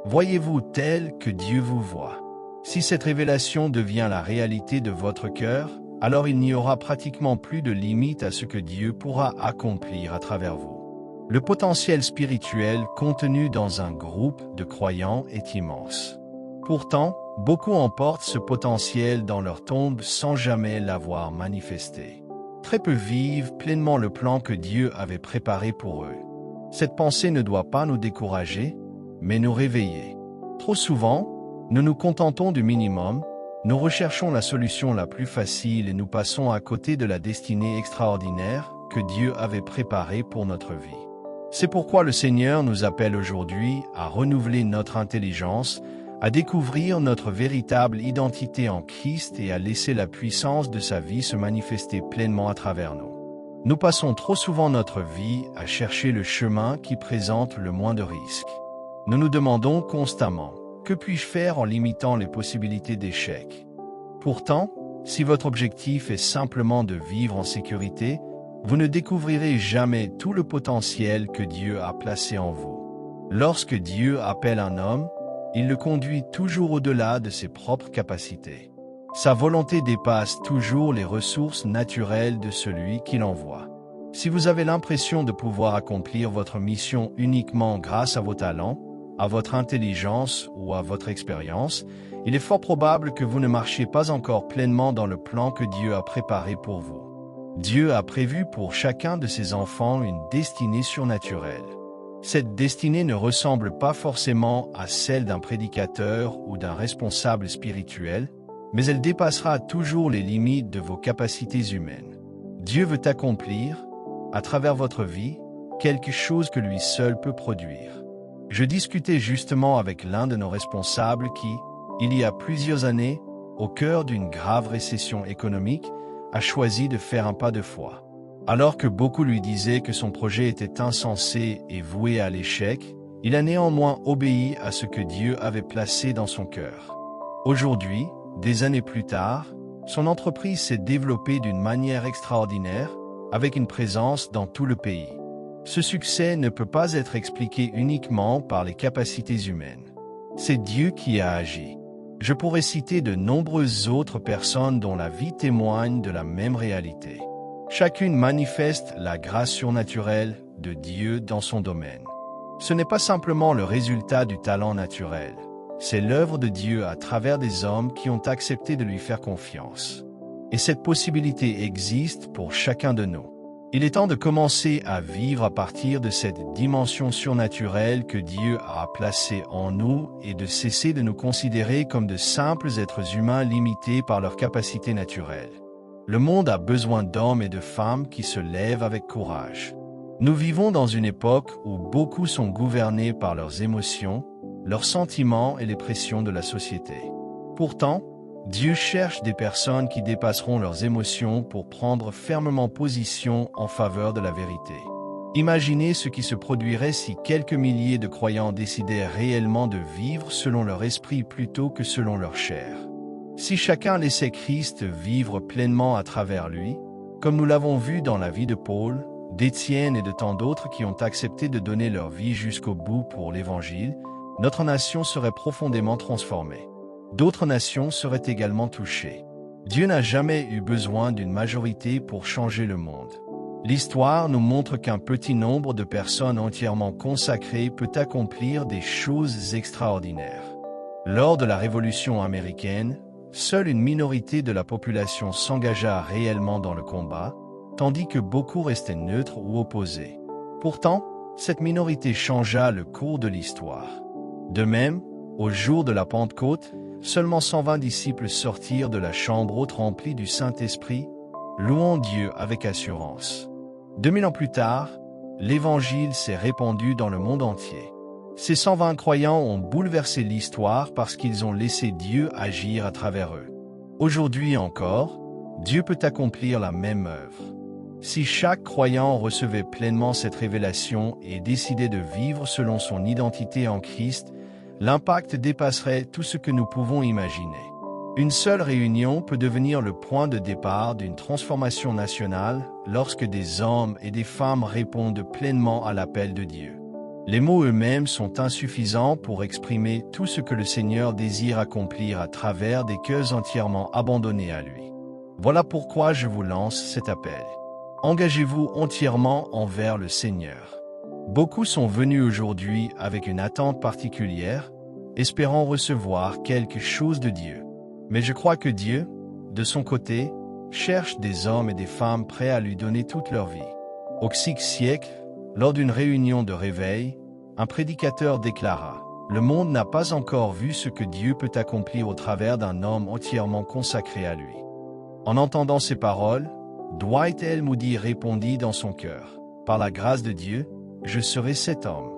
Voyez-vous tel que Dieu vous voit. Si cette révélation devient la réalité de votre cœur, alors il n'y aura pratiquement plus de limites à ce que Dieu pourra accomplir à travers vous. Le potentiel spirituel contenu dans un groupe de croyants est immense. Pourtant, beaucoup emportent ce potentiel dans leur tombe sans jamais l'avoir manifesté. Très peu vivent pleinement le plan que Dieu avait préparé pour eux. Cette pensée ne doit pas nous décourager, mais nous réveiller. Trop souvent, nous nous contentons du minimum, nous recherchons la solution la plus facile et nous passons à côté de la destinée extraordinaire que Dieu avait préparée pour notre vie. C'est pourquoi le Seigneur nous appelle aujourd'hui à renouveler notre intelligence, à découvrir notre véritable identité en Christ et à laisser la puissance de sa vie se manifester pleinement à travers nous. Nous passons trop souvent notre vie à chercher le chemin qui présente le moins de risques. Nous nous demandons constamment, que puis-je faire en limitant les possibilités d'échec? Pourtant, si votre objectif est simplement de vivre en sécurité, vous ne découvrirez jamais tout le potentiel que Dieu a placé en vous. Lorsque Dieu appelle un homme, il le conduit toujours au-delà de ses propres capacités. Sa volonté dépasse toujours les ressources naturelles de celui qui l'envoie. Si vous avez l'impression de pouvoir accomplir votre mission uniquement grâce à vos talents, à votre intelligence ou à votre expérience, il est fort probable que vous ne marchiez pas encore pleinement dans le plan que Dieu a préparé pour vous. Dieu a prévu pour chacun de ses enfants une destinée surnaturelle. Cette destinée ne ressemble pas forcément à celle d'un prédicateur ou d'un responsable spirituel, mais elle dépassera toujours les limites de vos capacités humaines. Dieu veut accomplir, à travers votre vie, quelque chose que lui seul peut produire. Je discutais justement avec l'un de nos responsables qui, il y a plusieurs années, au cœur d'une grave récession économique, a choisi de faire un pas de foi. Alors que beaucoup lui disaient que son projet était insensé et voué à l'échec, il a néanmoins obéi à ce que Dieu avait placé dans son cœur. Aujourd'hui, des années plus tard, son entreprise s'est développée d'une manière extraordinaire, avec une présence dans tout le pays. Ce succès ne peut pas être expliqué uniquement par les capacités humaines. C'est Dieu qui a agi. Je pourrais citer de nombreuses autres personnes dont la vie témoigne de la même réalité. Chacune manifeste la grâce surnaturelle de Dieu dans son domaine. Ce n'est pas simplement le résultat du talent naturel. C'est l'œuvre de Dieu à travers des hommes qui ont accepté de lui faire confiance. Et cette possibilité existe pour chacun de nous. Il est temps de commencer à vivre à partir de cette dimension surnaturelle que Dieu a placée en nous et de cesser de nous considérer comme de simples êtres humains limités par leurs capacités naturelles. Le monde a besoin d'hommes et de femmes qui se lèvent avec courage. Nous vivons dans une époque où beaucoup sont gouvernés par leurs émotions, leurs sentiments et les pressions de la société. Pourtant, Dieu cherche des personnes qui dépasseront leurs émotions pour prendre fermement position en faveur de la vérité. Imaginez ce qui se produirait si quelques milliers de croyants décidaient réellement de vivre selon leur esprit plutôt que selon leur chair. Si chacun laissait Christ vivre pleinement à travers lui, comme nous l'avons vu dans la vie de Paul, d'Étienne et de tant d'autres qui ont accepté de donner leur vie jusqu'au bout pour l'Évangile, notre nation serait profondément transformée. D'autres nations seraient également touchées. Dieu n'a jamais eu besoin d'une majorité pour changer le monde. L'histoire nous montre qu'un petit nombre de personnes entièrement consacrées peut accomplir des choses extraordinaires. Lors de la Révolution américaine, seule une minorité de la population s'engagea réellement dans le combat, tandis que beaucoup restaient neutres ou opposés. Pourtant, cette minorité changea le cours de l'histoire. De même, au jour de la Pentecôte, seulement 120 disciples sortirent de la chambre haute remplie du Saint-Esprit, louant Dieu avec assurance. 2000 ans plus tard, l'Évangile s'est répandu dans le monde entier. Ces 120 croyants ont bouleversé l'histoire parce qu'ils ont laissé Dieu agir à travers eux. Aujourd'hui encore, Dieu peut accomplir la même œuvre. Si chaque croyant recevait pleinement cette révélation et décidait de vivre selon son identité en Christ, l'impact dépasserait tout ce que nous pouvons imaginer. Une seule réunion peut devenir le point de départ d'une transformation nationale lorsque des hommes et des femmes répondent pleinement à l'appel de Dieu. Les mots eux-mêmes sont insuffisants pour exprimer tout ce que le Seigneur désire accomplir à travers des cœurs entièrement abandonnés à lui. Voilà pourquoi je vous lance cet appel. Engagez-vous entièrement envers le Seigneur. Beaucoup sont venus aujourd'hui avec une attente particulière, espérant recevoir quelque chose de Dieu. Mais je crois que Dieu, de son côté, cherche des hommes et des femmes prêts à lui donner toute leur vie. Au VIe siècle, lors d'une réunion de réveil, un prédicateur déclara « Le monde n'a pas encore vu ce que Dieu peut accomplir au travers d'un homme entièrement consacré à lui. » En entendant ces paroles, Dwight L. Moody répondit dans son cœur « Par la grâce de Dieu, je serai cet homme. »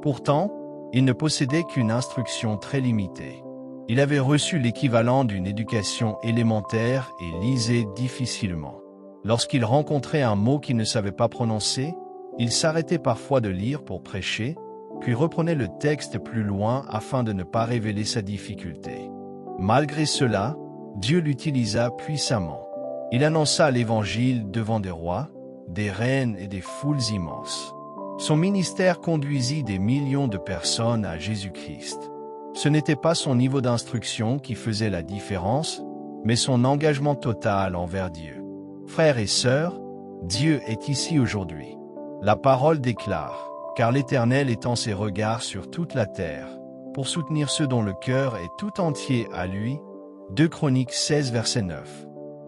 Pourtant, il ne possédait qu'une instruction très limitée. Il avait reçu l'équivalent d'une éducation élémentaire et lisait difficilement. Lorsqu'il rencontrait un mot qu'il ne savait pas prononcer, il s'arrêtait parfois de lire pour prêcher, puis reprenait le texte plus loin afin de ne pas révéler sa difficulté. Malgré cela, Dieu l'utilisa puissamment. Il annonça l'Évangile devant des rois, des reines et des foules immenses. Son ministère conduisit des millions de personnes à Jésus-Christ. Ce n'était pas son niveau d'instruction qui faisait la différence, mais son engagement total envers Dieu. Frères et sœurs, Dieu est ici aujourd'hui. La parole déclare, car l'Éternel étend ses regards sur toute la terre, pour soutenir ceux dont le cœur est tout entier à lui. 2 Chroniques 16 verset 9.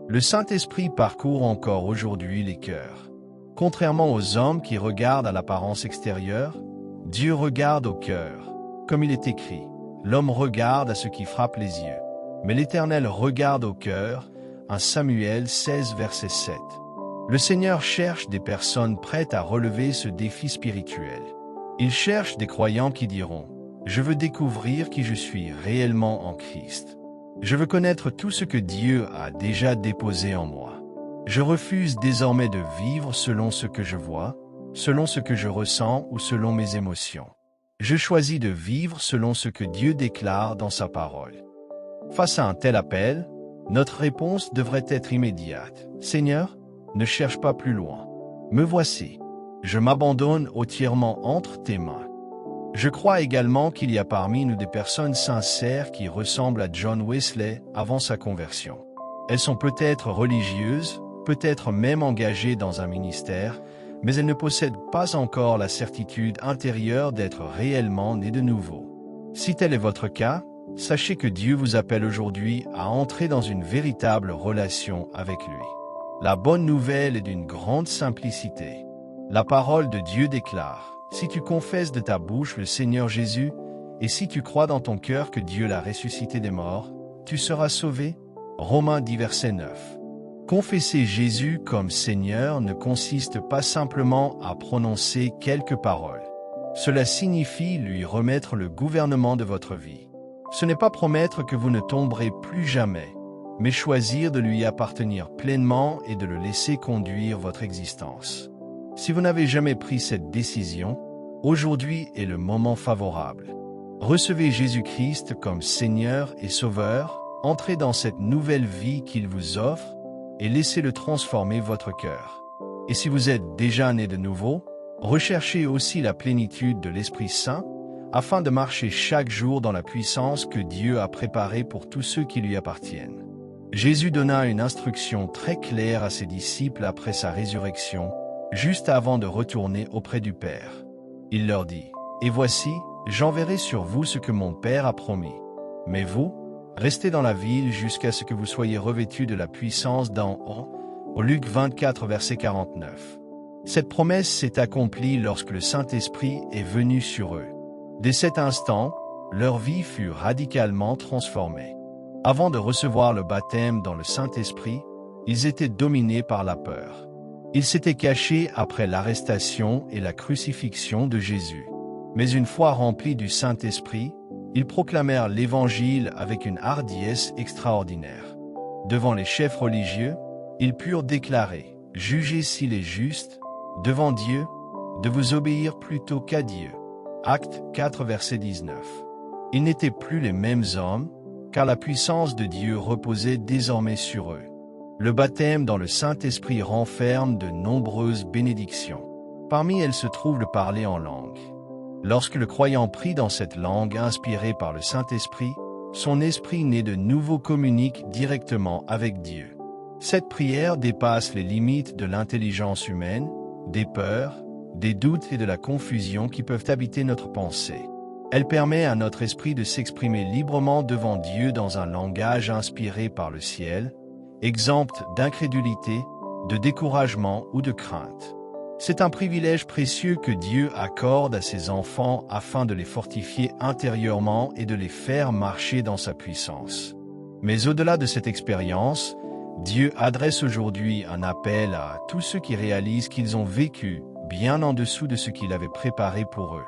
Le Saint-Esprit parcourt encore aujourd'hui les cœurs. Contrairement aux hommes qui regardent à l'apparence extérieure, Dieu regarde au cœur. Comme il est écrit, l'homme regarde à ce qui frappe les yeux, mais l'Éternel regarde au cœur. 1 Samuel 16 verset 7. Le Seigneur cherche des personnes prêtes à relever ce défi spirituel. Il cherche des croyants qui diront « Je veux découvrir qui je suis réellement en Christ. Je veux connaître tout ce que Dieu a déjà déposé en moi. Je refuse désormais de vivre selon ce que je vois, selon ce que je ressens ou selon mes émotions. Je choisis de vivre selon ce que Dieu déclare dans sa parole. » Face à un tel appel, notre réponse devrait être immédiate. « Seigneur, ne cherche pas plus loin. Me voici. Je m'abandonne entièrement entre tes mains. » Je crois également qu'il y a parmi nous des personnes sincères qui ressemblent à John Wesley avant sa conversion. Elles sont peut-être religieuses, peut-être même engagées dans un ministère, mais elles ne possèdent pas encore la certitude intérieure d'être réellement nées de nouveau. Si tel est votre cas, sachez que Dieu vous appelle aujourd'hui à entrer dans une véritable relation avec lui. La bonne nouvelle est d'une grande simplicité. La parole de Dieu déclare « Si tu confesses de ta bouche le Seigneur Jésus, et si tu crois dans ton cœur que Dieu l'a ressuscité des morts, tu seras sauvé. » Romains 10 verset 9. Confesser Jésus comme Seigneur ne consiste pas simplement à prononcer quelques paroles. Cela signifie lui remettre le gouvernement de votre vie. Ce n'est pas promettre que vous ne tomberez plus jamais, mais choisir de lui appartenir pleinement et de le laisser conduire votre existence. Si vous n'avez jamais pris cette décision, aujourd'hui est le moment favorable. Recevez Jésus-Christ comme Seigneur et Sauveur, entrez dans cette nouvelle vie qu'il vous offre et laissez-le transformer votre cœur. Et si vous êtes déjà né de nouveau, recherchez aussi la plénitude de l'Esprit Saint afin de marcher chaque jour dans la puissance que Dieu a préparée pour tous ceux qui lui appartiennent. Jésus donna une instruction très claire à ses disciples après sa résurrection. juste avant de retourner auprès du Père. Il leur dit, « Et voici, j'enverrai sur vous ce que mon Père a promis. Mais vous, restez dans la ville jusqu'à ce que vous soyez revêtus de la puissance d'en haut. » Au Luc 24, verset 49. Cette promesse s'est accomplie lorsque le Saint-Esprit est venu sur eux. Dès cet instant, leur vie fut radicalement transformée. Avant de recevoir le baptême dans le Saint-Esprit, ils étaient dominés par la peur. Ils s'étaient cachés après l'arrestation et la crucifixion de Jésus. Mais une fois remplis du Saint-Esprit, ils proclamèrent l'Évangile avec une hardiesse extraordinaire. Devant les chefs religieux, ils purent déclarer, « Jugez s'il est juste, devant Dieu, de vous obéir plutôt qu'à Dieu. » Actes 4, verset 19. Ils n'étaient plus les mêmes hommes, car la puissance de Dieu reposait désormais sur eux. Le baptême dans le Saint-Esprit renferme de nombreuses bénédictions. Parmi elles se trouve le parler en langue. Lorsque le croyant prie dans cette langue inspirée par le Saint-Esprit, son esprit né de nouveau communique directement avec Dieu. Cette prière dépasse les limites de l'intelligence humaine, des peurs, des doutes et de la confusion qui peuvent habiter notre pensée. Elle permet à notre esprit de s'exprimer librement devant Dieu dans un langage inspiré par le ciel, exempt d'incrédulité, de découragement ou de crainte. C'est un privilège précieux que Dieu accorde à ses enfants afin de les fortifier intérieurement et de les faire marcher dans sa puissance. Mais au-delà de cette expérience, Dieu adresse aujourd'hui un appel à tous ceux qui réalisent qu'ils ont vécu bien en dessous de ce qu'il avait préparé pour eux.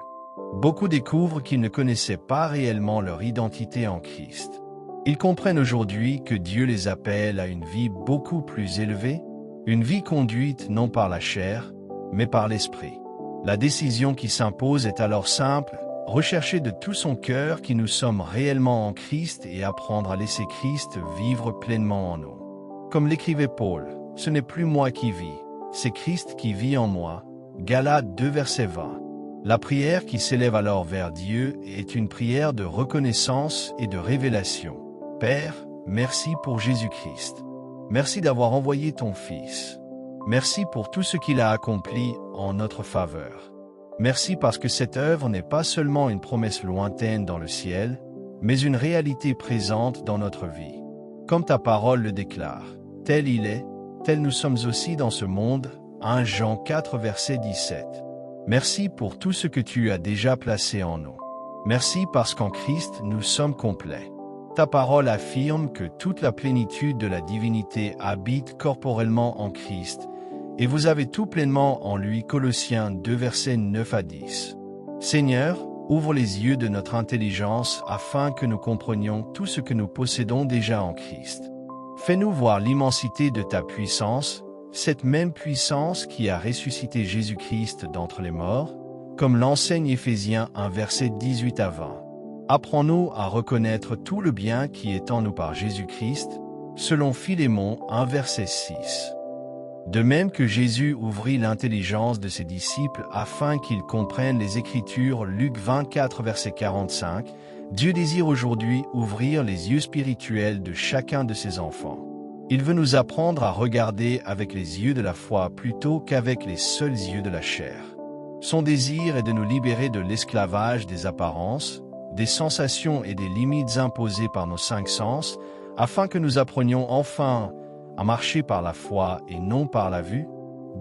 Beaucoup découvrent qu'ils ne connaissaient pas réellement leur identité en Christ. Ils comprennent aujourd'hui que Dieu les appelle à une vie beaucoup plus élevée, une vie conduite non par la chair, mais par l'Esprit. La décision qui s'impose est alors simple, rechercher de tout son cœur qui nous sommes réellement en Christ et apprendre à laisser Christ vivre pleinement en nous. Comme l'écrivait Paul, « Ce n'est plus moi qui vis, c'est Christ qui vit en moi. » Galates 2, verset 20. La prière qui s'élève alors vers Dieu est une prière de reconnaissance et de révélation. Père, merci pour Jésus-Christ. Merci d'avoir envoyé ton Fils. Merci pour tout ce qu'il a accompli en notre faveur. Merci parce que cette œuvre n'est pas seulement une promesse lointaine dans le ciel, mais une réalité présente dans notre vie. Comme ta parole le déclare, tel il est, tel nous sommes aussi dans ce monde. 1 Jean 4, verset 17. Merci pour tout ce que tu as déjà placé en nous. Merci parce qu'en Christ, nous sommes complets. Ta parole affirme que toute la plénitude de la divinité habite corporellement en Christ, et vous avez tout pleinement en lui. Colossiens 2, versets 9 à 10. Seigneur, ouvre les yeux de notre intelligence afin que nous comprenions tout ce que nous possédons déjà en Christ. Fais-nous voir l'immensité de ta puissance, cette même puissance qui a ressuscité Jésus-Christ d'entre les morts, comme l'enseigne Éphésiens 1, verset 18 à 20. Apprends-nous à reconnaître tout le bien qui est en nous par Jésus-Christ, selon Philémon 1, verset 6. De même que Jésus ouvrit l'intelligence de ses disciples afin qu'ils comprennent les Écritures, Luc 24, verset 45, Dieu désire aujourd'hui ouvrir les yeux spirituels de chacun de ses enfants. Il veut nous apprendre à regarder avec les yeux de la foi plutôt qu'avec les seuls yeux de la chair. Son désir est de nous libérer de l'esclavage des apparences, des sensations et des limites imposées par nos 5 sens, afin que nous apprenions enfin à marcher par la foi et non par la vue.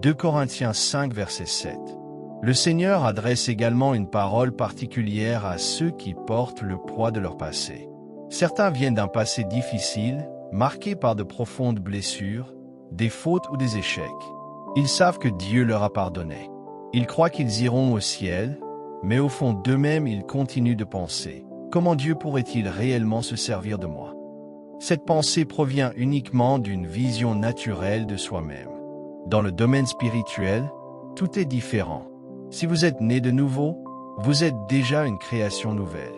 2 Corinthiens 5, verset 7. Le Seigneur adresse également une parole particulière à ceux qui portent le poids de leur passé. Certains viennent d'un passé difficile, marqué par de profondes blessures, des fautes ou des échecs. Ils savent que Dieu leur a pardonné. Ils croient qu'ils iront au ciel, mais au fond d'eux-mêmes ils continuent de penser « Comment Dieu pourrait-il réellement se servir de moi ?» Cette pensée provient uniquement d'une vision naturelle de soi-même. Dans le domaine spirituel, tout est différent. Si vous êtes né de nouveau, vous êtes déjà une création nouvelle.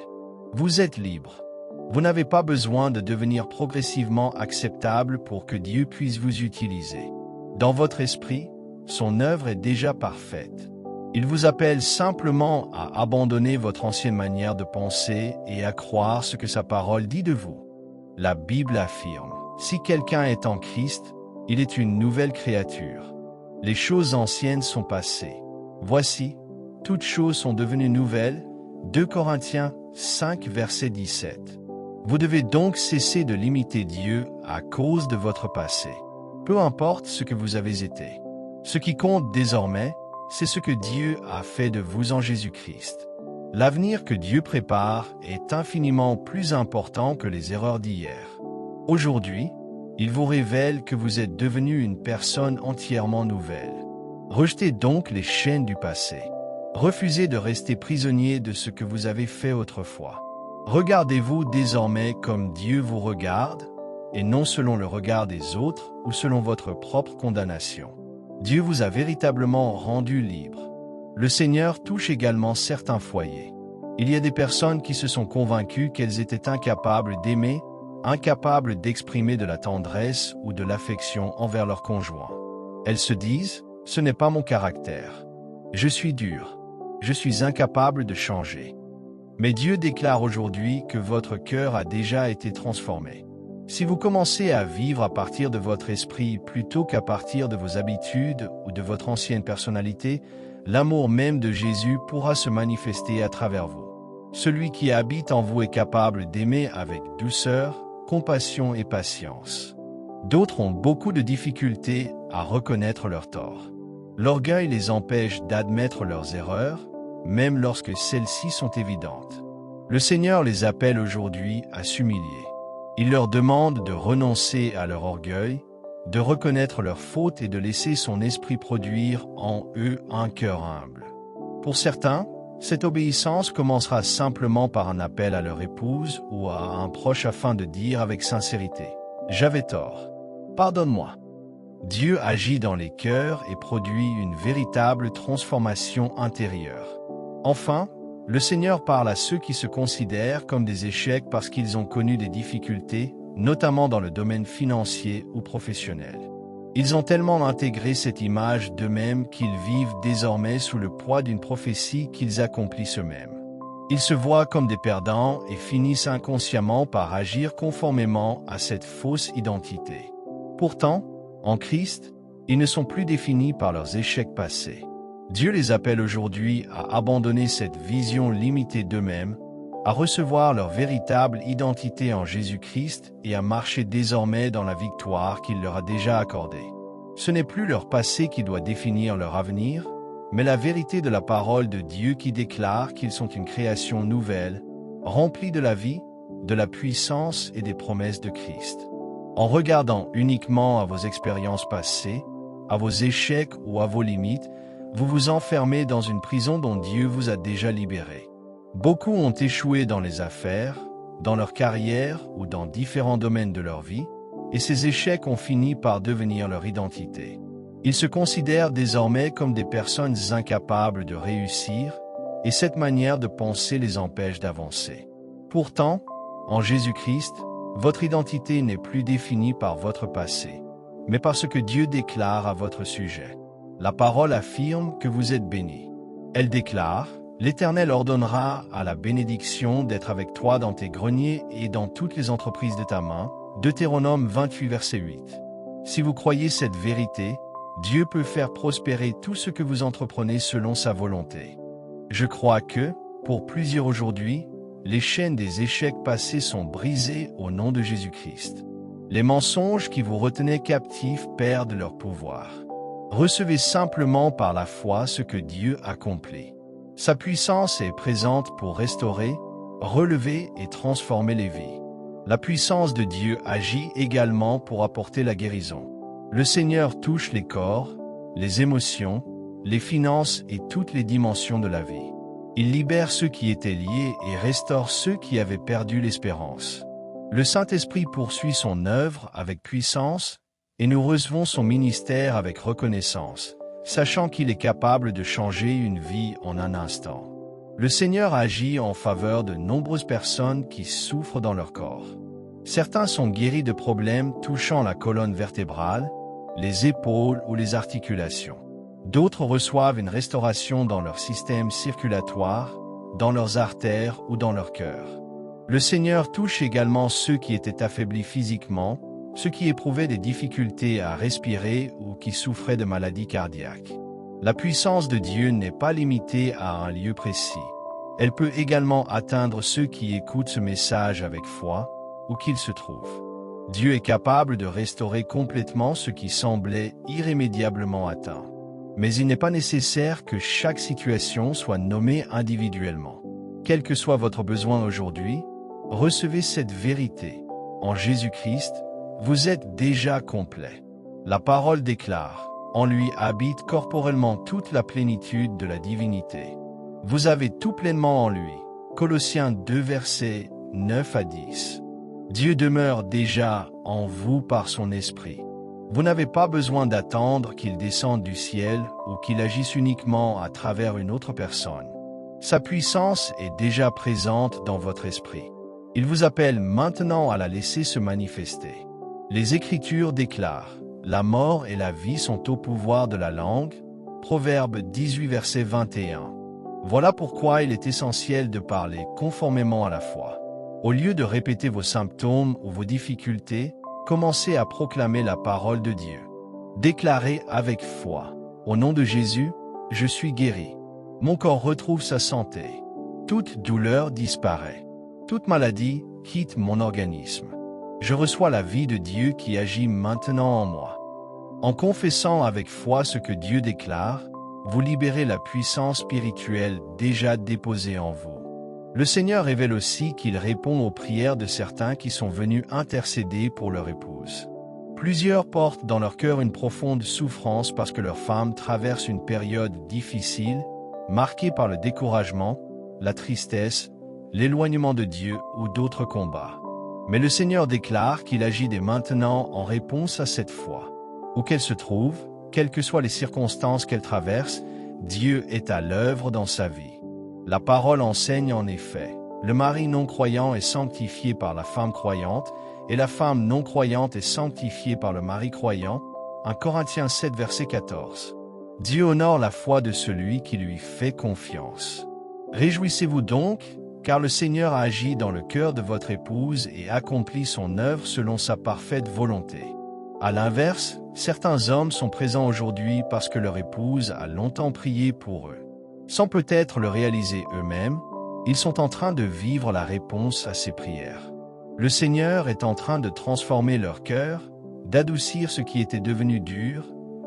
Vous êtes libre. Vous n'avez pas besoin de devenir progressivement acceptable pour que Dieu puisse vous utiliser. Dans votre esprit, son œuvre est déjà parfaite. Il vous appelle simplement à abandonner votre ancienne manière de penser et à croire ce que sa parole dit de vous. La Bible affirme, si quelqu'un est en Christ, il est une nouvelle créature. Les choses anciennes sont passées. Voici, toutes choses sont devenues nouvelles. 2 Corinthiens 5, verset 17. Vous devez donc cesser de limiter Dieu à cause de votre passé. Peu importe ce que vous avez été. Ce qui compte désormais, c'est ce que Dieu a fait de vous en Jésus-Christ. L'avenir que Dieu prépare est infiniment plus important que les erreurs d'hier. Aujourd'hui, il vous révèle que vous êtes devenu une personne entièrement nouvelle. Rejetez donc les chaînes du passé. Refusez de rester prisonnier de ce que vous avez fait autrefois. Regardez-vous désormais comme Dieu vous regarde, et non selon le regard des autres ou selon votre propre condamnation. Dieu vous a véritablement rendu libre. Le Seigneur touche également certains foyers. Il y a des personnes qui se sont convaincues qu'elles étaient incapables d'aimer, incapables d'exprimer de la tendresse ou de l'affection envers leur conjoint. Elles se disent « Ce n'est pas mon caractère. Je suis dur. Je suis incapable de changer. » Mais Dieu déclare aujourd'hui que votre cœur a déjà été transformé. Si vous commencez à vivre à partir de votre esprit plutôt qu'à partir de vos habitudes ou de votre ancienne personnalité, l'amour même de Jésus pourra se manifester à travers vous. Celui qui habite en vous est capable d'aimer avec douceur, compassion et patience. D'autres ont beaucoup de difficultés à reconnaître leurs torts. L'orgueil les empêche d'admettre leurs erreurs, même lorsque celles-ci sont évidentes. Le Seigneur les appelle aujourd'hui à s'humilier. Il leur demande de renoncer à leur orgueil, de reconnaître leurs fautes et de laisser son esprit produire en eux un cœur humble. Pour certains, cette obéissance commencera simplement par un appel à leur épouse ou à un proche afin de dire avec sincérité « J'avais tort. Pardonne-moi ». Dieu agit dans les cœurs et produit une véritable transformation intérieure. Enfin, le Seigneur parle à ceux qui se considèrent comme des échecs parce qu'ils ont connu des difficultés, notamment dans le domaine financier ou professionnel. Ils ont tellement intégré cette image d'eux-mêmes qu'ils vivent désormais sous le poids d'une prophétie qu'ils accomplissent eux-mêmes. Ils se voient comme des perdants et finissent inconsciemment par agir conformément à cette fausse identité. Pourtant, en Christ, ils ne sont plus définis par leurs échecs passés. Dieu les appelle aujourd'hui à abandonner cette vision limitée d'eux-mêmes, à recevoir leur véritable identité en Jésus-Christ et à marcher désormais dans la victoire qu'il leur a déjà accordée. Ce n'est plus leur passé qui doit définir leur avenir, mais la vérité de la parole de Dieu qui déclare qu'ils sont une création nouvelle, remplie de la vie, de la puissance et des promesses de Christ. En regardant uniquement à vos expériences passées, à vos échecs ou à vos limites, vous vous enfermez dans une prison dont Dieu vous a déjà libéré. Beaucoup ont échoué dans les affaires, dans leur carrière ou dans différents domaines de leur vie, et ces échecs ont fini par devenir leur identité. Ils se considèrent désormais comme des personnes incapables de réussir, et cette manière de penser les empêche d'avancer. Pourtant, en Jésus-Christ, votre identité n'est plus définie par votre passé, mais par ce que Dieu déclare à votre sujet. La parole affirme que vous êtes bénis. Elle déclare « L'Éternel ordonnera à la bénédiction d'être avec toi dans tes greniers et dans toutes les entreprises de ta main. » Deutéronome 28, verset 8. Si vous croyez cette vérité, Dieu peut faire prospérer tout ce que vous entreprenez selon sa volonté. Je crois que, pour plusieurs aujourd'hui, les chaînes des échecs passés sont brisées au nom de Jésus-Christ. Les mensonges qui vous retenaient captifs perdent leur pouvoir. Recevez simplement par la foi ce que Dieu accomplit. Sa puissance est présente pour restaurer, relever et transformer les vies. La puissance de Dieu agit également pour apporter la guérison. Le Seigneur touche les corps, les émotions, les finances et toutes les dimensions de la vie. Il libère ceux qui étaient liés et restaure ceux qui avaient perdu l'espérance. Le Saint-Esprit poursuit son œuvre avec puissance, et nous recevons son ministère avec reconnaissance, sachant qu'il est capable de changer une vie en un instant. Le Seigneur agit en faveur de nombreuses personnes qui souffrent dans leur corps. Certains sont guéris de problèmes touchant la colonne vertébrale, les épaules ou les articulations. D'autres reçoivent une restauration dans leur système circulatoire, dans leurs artères ou dans leur cœur. Le Seigneur touche également ceux qui étaient affaiblis physiquement, ceux qui éprouvaient des difficultés à respirer ou qui souffraient de maladies cardiaques. La puissance de Dieu n'est pas limitée à un lieu précis. Elle peut également atteindre ceux qui écoutent ce message avec foi, où qu'ils se trouvent. Dieu est capable de restaurer complètement ce qui semblait irrémédiablement atteint. Mais il n'est pas nécessaire que chaque situation soit nommée individuellement. Quel que soit votre besoin aujourd'hui, recevez cette vérité. En Jésus-Christ, vous êtes déjà complet. La parole déclare, en lui habite corporellement toute la plénitude de la divinité. Vous avez tout pleinement en lui. Colossiens 2 versets 9 à 10. Dieu demeure déjà en vous par son esprit. Vous n'avez pas besoin d'attendre qu'il descende du ciel ou qu'il agisse uniquement à travers une autre personne. Sa puissance est déjà présente dans votre esprit. Il vous appelle maintenant à la laisser se manifester. Les Écritures déclarent « La mort et la vie sont au pouvoir de la langue » Proverbe 18 verset 21. Voilà pourquoi il est essentiel de parler conformément à la foi. Au lieu de répéter vos symptômes ou vos difficultés, commencez à proclamer la parole de Dieu. Déclarez avec foi. Au nom de Jésus, je suis guéri. Mon corps retrouve sa santé. Toute douleur disparaît. Toute maladie quitte mon organisme. Je reçois la vie de Dieu qui agit maintenant en moi. En confessant avec foi ce que Dieu déclare, vous libérez la puissance spirituelle déjà déposée en vous. Le Seigneur révèle aussi qu'il répond aux prières de certains qui sont venus intercéder pour leur épouse. Plusieurs portent dans leur cœur une profonde souffrance parce que leur femme traverse une période difficile, marquée par le découragement, la tristesse, l'éloignement de Dieu ou d'autres combats. Mais le Seigneur déclare qu'il agit dès maintenant en réponse à cette foi. Où qu'elle se trouve, quelles que soient les circonstances qu'elle traverse, Dieu est à l'œuvre dans sa vie. La parole enseigne en effet, le mari non-croyant est sanctifié par la femme croyante, et la femme non-croyante est sanctifiée par le mari croyant. 1 Corinthiens 7 verset 14. Dieu honore la foi de celui qui lui fait confiance. Réjouissez-vous donc, car le Seigneur a agi dans le cœur de votre épouse et accompli son œuvre selon sa parfaite volonté. À l'inverse, certains hommes sont présents aujourd'hui parce que leur épouse a longtemps prié pour eux. Sans peut-être le réaliser eux-mêmes, ils sont en train de vivre la réponse à ces prières. Le Seigneur est en train de transformer leur cœur, d'adoucir ce qui était devenu dur,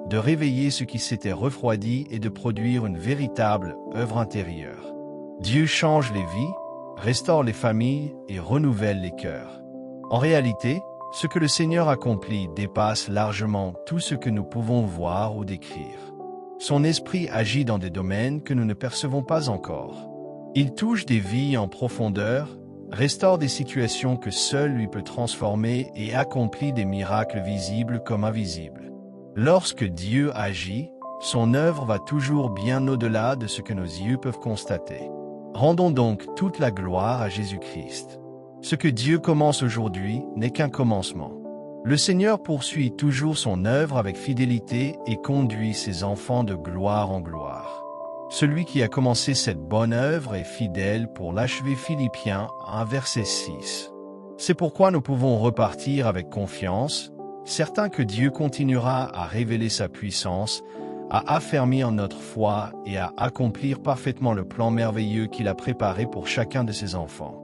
de réveiller ce qui s'était refroidi et de produire une véritable œuvre intérieure. Dieu change les vies, restaure les familles et renouvelle les cœurs. En réalité, ce que le Seigneur accomplit dépasse largement tout ce que nous pouvons voir ou décrire. Son esprit agit dans des domaines que nous ne percevons pas encore. Il touche des vies en profondeur, restaure des situations que seul lui peut transformer et accomplit des miracles visibles comme invisibles. Lorsque Dieu agit, son œuvre va toujours bien au-delà de ce que nos yeux peuvent constater. Rendons donc toute la gloire à Jésus-Christ. Ce que Dieu commence aujourd'hui n'est qu'un commencement. Le Seigneur poursuit toujours son œuvre avec fidélité et conduit ses enfants de gloire en gloire. Celui qui a commencé cette bonne œuvre est fidèle pour l'achever. Philippiens 1 verset 6. C'est pourquoi nous pouvons repartir avec confiance, certains que Dieu continuera à révéler sa puissance, à affermir notre foi et à accomplir parfaitement le plan merveilleux qu'il a préparé pour chacun de ses enfants.